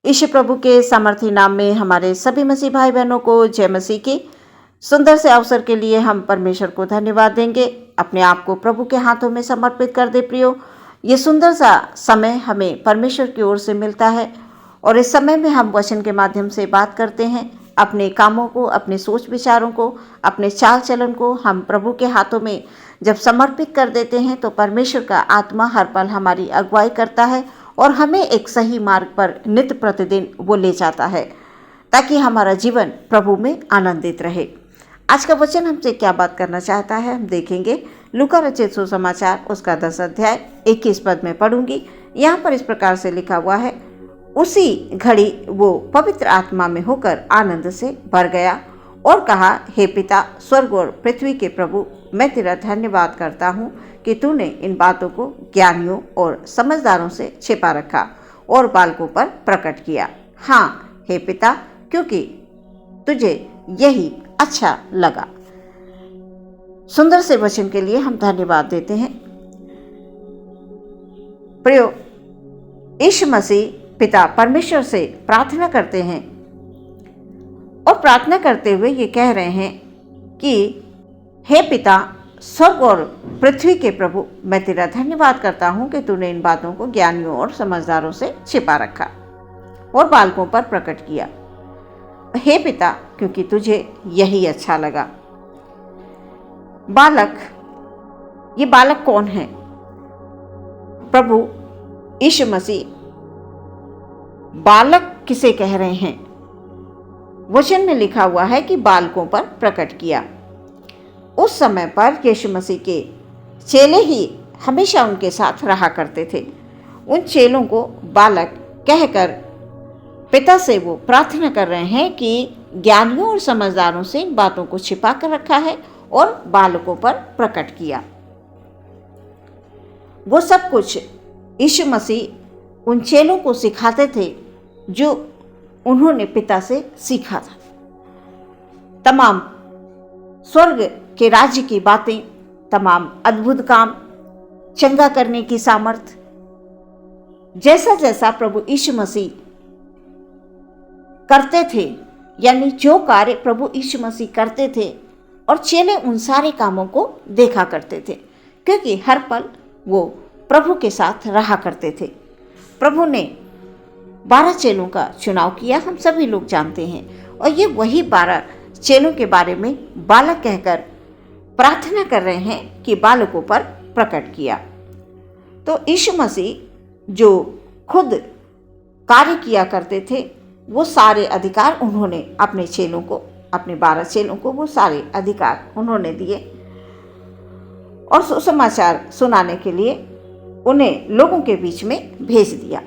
Issue प्रभु के सामर्थी नाम में हमारे सभी मसीह भाई बहनों को जय मसीह की। सुंदर से अवसर के लिए हम परमेश्वर को धन्यवाद देंगे। अपने आप को प्रभु के हाथों में समर्पित कर दे प्रियो। ये सुंदर सा समय हमें परमेश्वर की ओर से मिलता है और इस समय में हम वचन के माध्यम से बात करते हैं। अपने कामों को, अपने सोच विचारों को, अपने चाल चलन को हम प्रभु के हाथों में जब समर्पित कर देते हैं तो परमेश्वर का आत्मा हर पल हमारी अगुवाई करता है और हमें एक सही मार्ग पर नित्य प्रतिदिन वो ले जाता है ताकि हमारा जीवन प्रभु में आनंदित रहे। आज का वचन हमसे क्या बात करना चाहता है हम देखेंगे। लूका रचित सुसमाचार उसका 10 अध्याय 21 पद में पढ़ूंगी। यहाँ पर इस प्रकार से लिखा हुआ है, उसी घड़ी वो पवित्र आत्मा में होकर आनंद से भर गया और कहा, हे पिता, स्वर्ग और पृथ्वी के प्रभु, मैं तेरा धन्यवाद करता हूँ कि तूने इन बातों को ज्ञानियों और समझदारों से छिपा रखा और बालकों पर प्रकट किया। हाँ हे पिता, क्योंकि तुझे यही अच्छा लगा। सुंदर से वचन के लिए हम धन्यवाद देते हैं। प्रियो, यीशु मसीह पिता परमेश्वर से प्रार्थना करते हैं और प्रार्थना करते हुए ये कह रहे हैं कि हे पिता, स्वर्ग और पृथ्वी के प्रभु, मैं तेरा धन्यवाद करता हूँ कि तूने इन बातों को ज्ञानियों और समझदारों से छिपा रखा और बालकों पर प्रकट किया। हे पिता, क्योंकि तुझे यही अच्छा लगा। बालक, ये बालक कौन है? प्रभु यीशु मसीह बालक किसे कह रहे हैं? वचन में लिखा हुआ है कि बालकों पर प्रकट किया। उस समय पर यीशु मसीह के चेले ही हमेशा उनके साथ रहा करते थे। उन चेलों को बालक कहकर पिता से वो प्रार्थना कर रहे हैं कि ज्ञानियों और समझदारों से इन बातों को छिपा कर रखा है और बालकों पर प्रकट किया। वो सब कुछ यीशु मसीह उन चेलों को सिखाते थे जो उन्होंने पिता से सीखा था। तमाम स्वर्ग के राज्य की बातें, तमाम अद्भुत काम, चंगा करने की सामर्थ, जैसा जैसा प्रभु यीशु मसीह करते थे, यानी जो कार्य प्रभु यीशु मसीह करते थे और चेले उन सारे कामों को देखा करते थे, क्योंकि हर पल वो प्रभु के साथ रहा करते थे। प्रभु ने 12 चेलों का चुनाव किया, हम सभी लोग जानते हैं, और ये वही 12 चेलों के बारे में बालक कहकर प्रार्थना कर रहे हैं कि बालकों पर प्रकट किया। तो यीशु मसीह जो खुद कार्य किया करते थे, वो सारे अधिकार उन्होंने अपने चेलों को, अपने 12 चेलों को वो सारे अधिकार उन्होंने दिए और सुसमाचार सुनाने के लिए उन्हें लोगों के बीच में भेज दिया।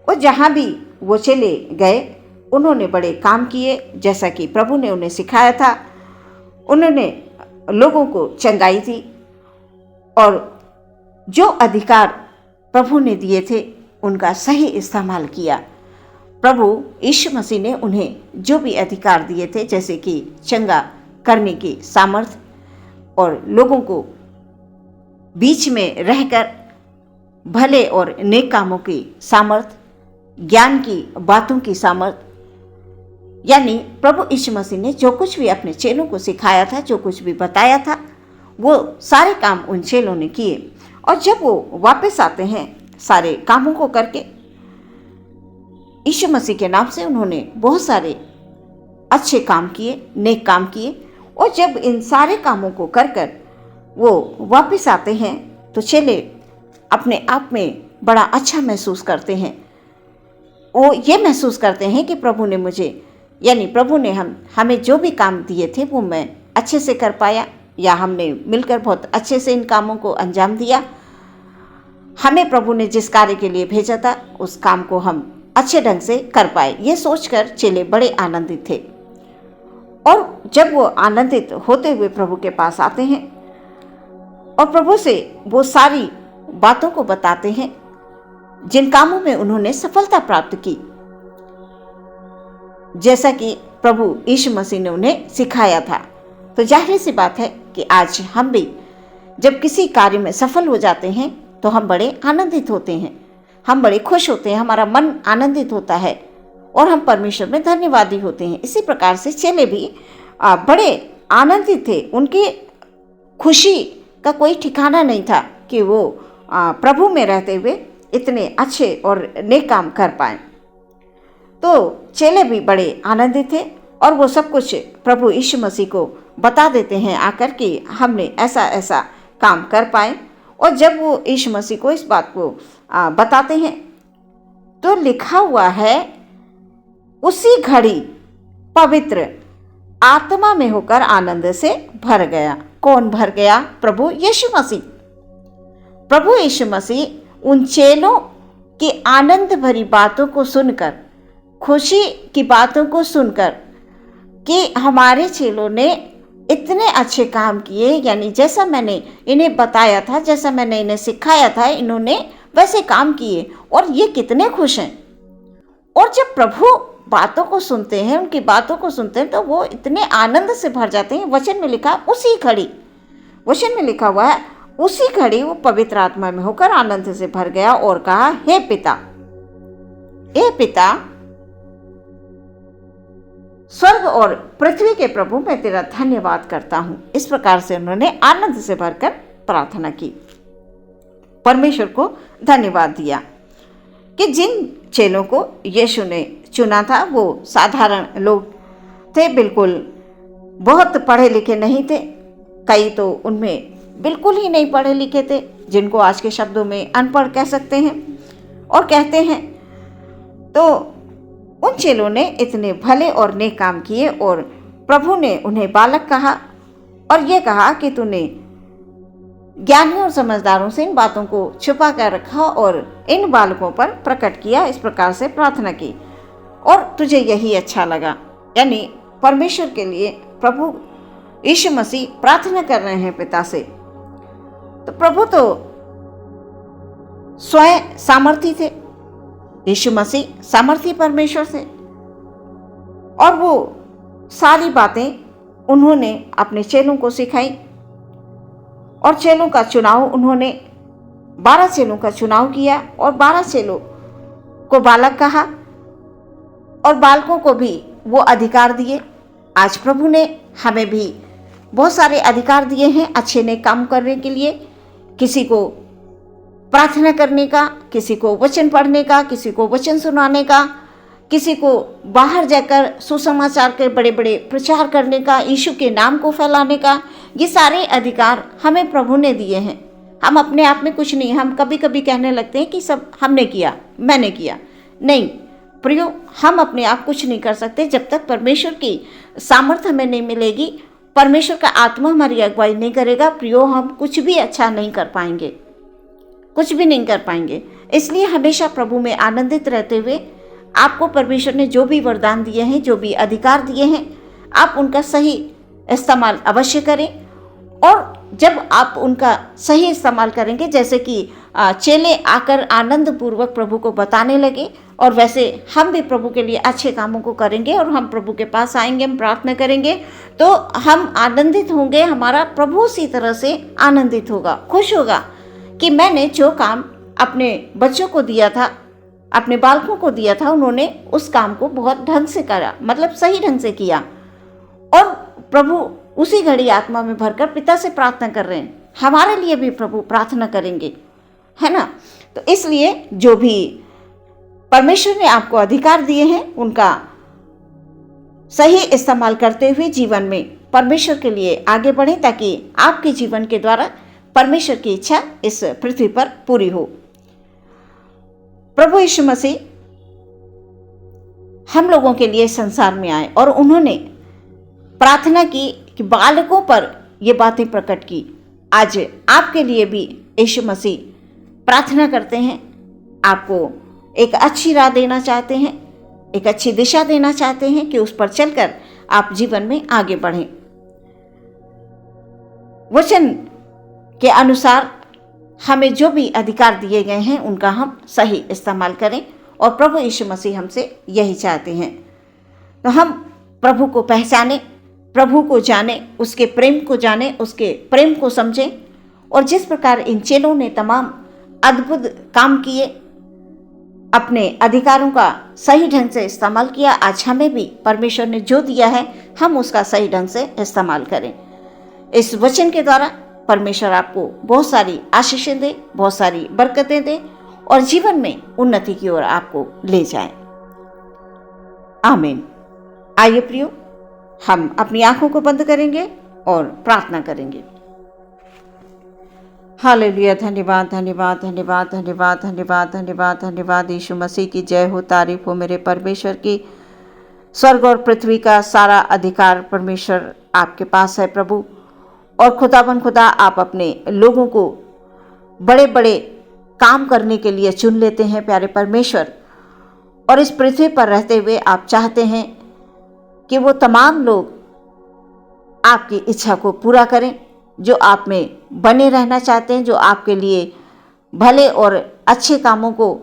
और जहाँ भी वो चले गए उन्होंने बड़े काम किए, जैसा कि प्रभु ने उन्हें सिखाया था। उन्होंने लोगों को चंगाई दी और जो अधिकार प्रभु ने दिए थे उनका सही इस्तेमाल किया। प्रभु यीशु मसीह ने उन्हें जो भी अधिकार दिए थे, जैसे कि चंगा करने की सामर्थ और लोगों को बीच में रहकर भले और नेक कामों की सामर्थ, ज्ञान की बातों की सामर्थ, यानी प्रभु यीशु मसीह ने जो कुछ भी अपने चेलों को सिखाया था, जो कुछ भी बताया था, वो सारे काम उन चेलों ने किए। और जब वो वापस आते हैं सारे कामों को करके, यीशु मसीह के नाम से उन्होंने बहुत सारे अच्छे काम किए, नेक काम किए। और जब इन सारे कामों को कर कर वो वापस आते हैं तो चेले अपने आप में बड़ा अच्छा महसूस करते हैं। वो ये महसूस करते हैं कि प्रभु ने मुझे, यानी प्रभु ने हमें जो भी काम दिए थे वो मैं अच्छे से कर पाया, या हमने मिलकर बहुत अच्छे से इन कामों को अंजाम दिया। हमें प्रभु ने जिस कार्य के लिए भेजा था उस काम को हम अच्छे ढंग से कर पाए। ये सोचकर चेले बड़े आनंदित थे। और जब वो आनंदित होते हुए प्रभु के पास आते हैं और प्रभु से वो सारी बातों को बताते हैं जिन कामों में उन्होंने सफलता प्राप्त की, जैसा कि प्रभु यीशु मसीह ने उन्हें सिखाया था, तो जाहिर सी बात है कि आज हम भी जब किसी कार्य में सफल हो जाते हैं तो हम बड़े आनंदित होते हैं। हम बड़े खुश होते हैं, हमारा मन आनंदित होता है और हम परमेश्वर में धन्यवादी होते हैं। इसी प्रकार से चेले भी बड़े आनंदित थे। उनकी खुशी का कोई ठिकाना नहीं था कि वो प्रभु में रहते हुए इतने अच्छे और नेक काम कर पाए। तो चेले भी बड़े आनंदित थे और वो सब कुछ प्रभु यीशु मसीह को बता देते हैं आकर कि हमने ऐसा ऐसा काम कर पाए। और जब वो यीशु मसीह को इस बात को बताते हैं तो लिखा हुआ है, उसी घड़ी पवित्र आत्मा में होकर आनंद से भर गया। कौन भर गया? प्रभु यीशु मसीह। प्रभु यीशु मसीह उन चेलों की आनंद भरी बातों को सुनकर, खुशी की बातों को सुनकर कि हमारे चेलों ने इतने अच्छे काम किए, यानी जैसा मैंने इन्हें बताया था, जैसा मैंने इन्हें सिखाया था, इन्होंने वैसे काम किए और ये कितने खुश हैं। और जब प्रभु बातों को सुनते हैं, उनकी बातों को सुनते हैं, तो वो इतने आनंद से भर जाते हैं। वचन में लिखा उसी घड़ी, वचन में लिखा हुआ है उसी घड़ी वो पवित्र आत्मा में होकर आनंद से भर गया और कहा, हे पिता, हे पिता, स्वर्ग और पृथ्वी के प्रभु, मैं तेरा धन्यवाद करता हूं। इस प्रकार से उन्होंने आनंद से भरकर प्रार्थना की, परमेश्वर को धन्यवाद दिया कि जिन चेलों को यीशु ने चुना था वो साधारण लोग थे, बिल्कुल बहुत पढ़े लिखे नहीं थे। कई तो उनमें बिल्कुल ही नहीं पढ़े लिखे थे, जिनको आज के शब्दों में अनपढ़ कह सकते हैं और कहते हैं। तो उन चेलों ने इतने भले और नेक काम किए और प्रभु ने उन्हें बालक कहा और ये कहा कि तूने ज्ञानियों और समझदारों से इन बातों को छुपा कर रखा और इन बालकों पर प्रकट किया। इस प्रकार से प्रार्थना की और तुझे यही अच्छा लगा। यानी परमेश्वर के लिए प्रभु यीशु मसीह प्रार्थना कर रहे हैं पिता से। तो प्रभु तो स्वयं सामर्थी थे, यीशु मसीह सामर्थी परमेश्वर थे और वो सारी बातें उन्होंने अपने चेलों को सिखाई और चेलों का चुनाव उन्होंने 12 चेलों का चुनाव किया और 12 चेलों को बालक कहा और बालकों को भी वो अधिकार दिए। आज प्रभु ने हमें भी बहुत सारे अधिकार दिए हैं अच्छे ने काम करने के लिए, किसी को प्रार्थना करने का, किसी को वचन पढ़ने का, किसी को वचन सुनाने का, किसी को बाहर जाकर सुसमाचार के बड़े बड़े प्रचार करने का, यीशु के नाम को फैलाने का। ये सारे अधिकार हमें प्रभु ने दिए हैं। हम अपने आप में कुछ नहीं, हम कभी कभी कहने लगते हैं कि सब हमने किया, मैंने किया। नहीं प्रियो, हम अपने आप कुछ नहीं कर सकते जब तक परमेश्वर की सामर्थ्य हमें नहीं मिलेगी, परमेश्वर का आत्मा हमारी अगुवाई नहीं करेगा। प्रियो, हम कुछ भी अच्छा नहीं कर पाएंगे, कुछ भी नहीं कर पाएंगे। इसलिए हमेशा प्रभु में आनंदित रहते हुए आपको परमेश्वर ने जो भी वरदान दिए हैं, जो भी अधिकार दिए हैं, आप उनका सही इस्तेमाल अवश्य करें। और जब आप उनका सही इस्तेमाल करेंगे, जैसे कि चेले आकर आनंद पूर्वक प्रभु को बताने लगे, और वैसे हम भी प्रभु के लिए अच्छे कामों को करेंगे और हम प्रभु के पास आएंगे, हम प्रार्थना करेंगे, तो हम आनंदित होंगे। हमारा प्रभु उसी तरह से आनंदित होगा, खुश होगा कि मैंने जो काम अपने बच्चों को दिया था, अपने बालकों को दिया था, उन्होंने उस काम को बहुत ढंग से करा, मतलब सही ढंग से किया। और प्रभु उसी घड़ी आत्मा में भरकर पिता से प्रार्थना कर रहे हैं। हमारे लिए भी प्रभु प्रार्थना करेंगे, है ना। तो इसलिए जो भी परमेश्वर ने आपको अधिकार दिए हैं, उनका सही इस्तेमाल करते हुए जीवन में परमेश्वर के लिए आगे बढ़ें, ताकि आपके जीवन के द्वारा परमेश्वर की इच्छा इस पृथ्वी पर पूरी हो। प्रभु यीशु मसीह हम लोगों के लिए संसार में आए और उन्होंने प्रार्थना की कि बालकों पर ये बातें प्रकट की। आज आपके लिए भी यीशु मसीह प्रार्थना करते हैं, आपको एक अच्छी राह देना चाहते हैं, एक अच्छी दिशा देना चाहते हैं कि उस पर चलकर आप जीवन में आगे बढ़ें। वचन के अनुसार हमें जो भी अधिकार दिए गए हैं उनका हम सही इस्तेमाल करें, और प्रभु यीशु मसीह हमसे यही चाहते हैं। तो हम प्रभु को पहचानें, प्रभु को जानें, उसके प्रेम को जानें, उसके प्रेम को समझें। और जिस प्रकार इन चेलों ने तमाम अद्भुत काम किए, अपने अधिकारों का सही ढंग से इस्तेमाल किया। आज हमें भी परमेश्वर ने जो दिया है हम उसका सही ढंग से इस्तेमाल करें। इस वचन के द्वारा परमेश्वर आपको बहुत सारी आशीषें दे, बहुत सारी बरकतें दे और जीवन में उन्नति की ओर आपको ले जाए। आमीन। आइए प्रियो, हम अपनी आंखों को बंद करेंगे और प्रार्थना करेंगे। हालेलुया। धन्यवाद धन्यवाद धन्यवाद धन्यवाद धन्यवाद धन्यवाद धन्यवाद। यीशु मसीह की जय हो, तारीफ हो मेरे परमेश्वर की। स्वर्ग और पृथ्वी का सारा अधिकार परमेश्वर आपके पास है प्रभु। और खुदावन खुदा, आप अपने लोगों को बड़े बड़े काम करने के लिए चुन लेते हैं प्यारे परमेश्वर। और इस पृथ्वी पर रहते हुए आप चाहते हैं कि वो तमाम लोग आपकी इच्छा को पूरा करें, जो आप में बने रहना चाहते हैं, जो आपके लिए भले और अच्छे कामों को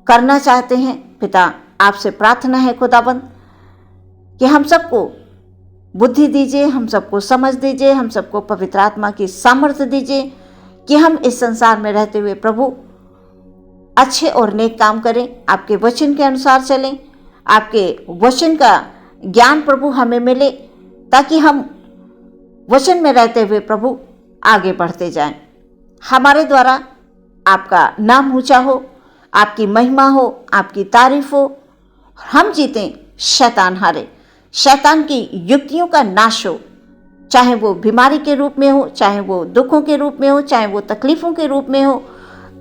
करना चाहते हैं। पिता, आपसे प्रार्थना है खुदाबंद कि हम सबको बुद्धि दीजिए, हम सबको समझ दीजिए, हम सबको पवित्र आत्मा की सामर्थ्य दीजिए कि हम इस संसार में रहते हुए प्रभु अच्छे और नेक काम करें, आपके वचन के अनुसार चलें, आपके वचन का ज्ञान प्रभु हमें मिले, ताकि हम वचन में रहते हुए प्रभु आगे बढ़ते जाएं। हमारे द्वारा आपका नाम ऊंचा हो, आपकी महिमा हो, आपकी तारीफ हो, हम जीतें, शैतान हारे, शैतान की युक्तियों का नाश हो, चाहे वो बीमारी के रूप में हो, चाहे वो दुखों के रूप में हो, चाहे वो तकलीफों के रूप में हो।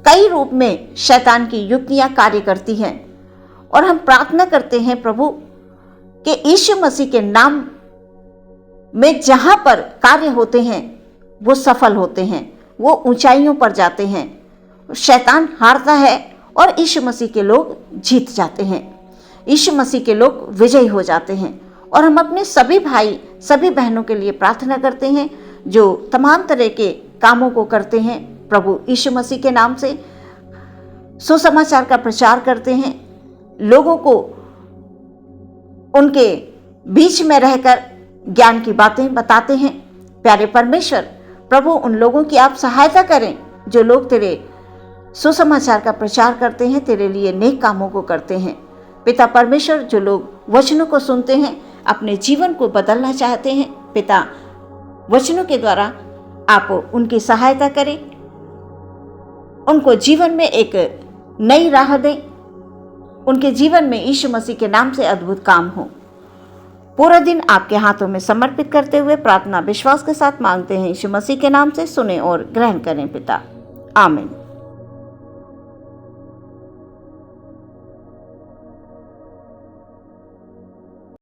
कई रूप में शैतान की युक्तियां कार्य करती हैं और हम प्रार्थना करते हैं प्रभु कि यीशु मसीह के नाम में जहां पर कार्य होते हैं वो सफल होते हैं, वो ऊंचाइयों पर जाते हैं, शैतान हारता है और यीशु मसीह के लोग जीत जाते हैं, यीशु मसीह के लोग विजयी हो जाते हैं। और हम अपने सभी भाई सभी बहनों के लिए प्रार्थना करते हैं जो तमाम तरह के कामों को करते हैं प्रभु यीशु मसीह के नाम से, सुसमाचार का प्रचार करते हैं, लोगों को उनके बीच में रहकर ज्ञान की बातें बताते हैं। प्यारे परमेश्वर प्रभु, उन लोगों की आप सहायता करें जो लोग तेरे सुसमाचार का प्रचार करते हैं, तेरे लिए नेक कामों को करते हैं। पिता परमेश्वर, जो लोग वचनों को सुनते हैं, अपने जीवन को बदलना चाहते हैं, पिता वचनों के द्वारा आप उनकी सहायता करें, उनको जीवन में एक नई राह दें, उनके जीवन में यीशु मसीह के नाम से अद्भुत काम हो। पूरा दिन आपके हाथों में समर्पित करते हुए प्रार्थना विश्वास के साथ मांगते हैं, यीशु मसीह के नाम से सुने और ग्रहण करें पिता। आमीन।